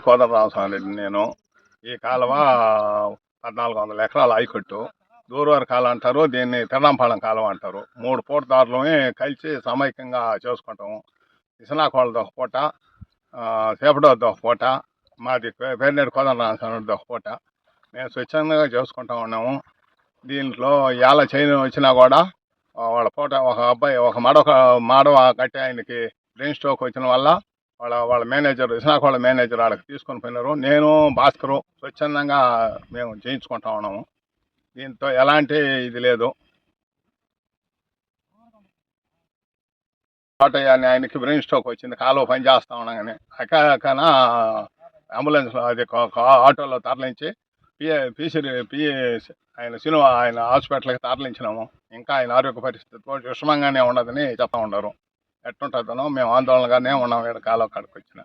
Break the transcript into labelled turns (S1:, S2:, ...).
S1: కోదండరామస్వామి రెడ్డి నేను. ఈ కాలువ 1400 ఎకరాల ఆయకట్టు. దూరవారి కాలువ అంటారు, దీన్ని తిరణంపాలెం కాలువ అంటారు. 3 పూటదారులమే కలిసి సమైక్యంగా చేసుకుంటాము. ఇసనాకోళ్ళది ఒక పూట, సేపడోది ఒక పూట, మాది పేర్నేడు కోదండరామస్వామి రెడ్డి ఒక పూట. మేము స్వచ్ఛందంగా చేసుకుంటా ఉన్నాము. దీంట్లో ఎలా చైన్ వచ్చినా కూడా వాళ్ళ పూట ఒక అబ్బాయి ఒక మాడవ కట్టి ఆయనకి బ్రెయిన్ స్ట్రోక్ వచ్చిన వల్ల వాళ్ళ మేనేజర్ ఇసనాకోళ్ళ మేనేజర్ వాళ్ళకి తీసుకొని పోయినారు. నేను భాస్కరు స్వచ్ఛందంగా మేము చేయించుకుంటా ఉన్నాము. దీంతో ఎలాంటి ఇది లేదు. ఆయనకి బ్రెయిన్ స్ట్రోక్ వచ్చింది, కాలువ పని చేస్తా ఉన్నాగానే అకాన అంబులెన్స్లో అది ఆటోలో తరలించి ఆయన హాస్పిటల్కి తరలించినాము. ఇంకా ఆయన ఆరోగ్య పరిస్థితి విషమంగానే ఉండదని చెప్తా ఉన్నారు. ఎట్టుంటుందనో మేము ఆందోళనగానే ఉన్నాం. ఇక్కడ కాలువ కాడికి వచ్చిన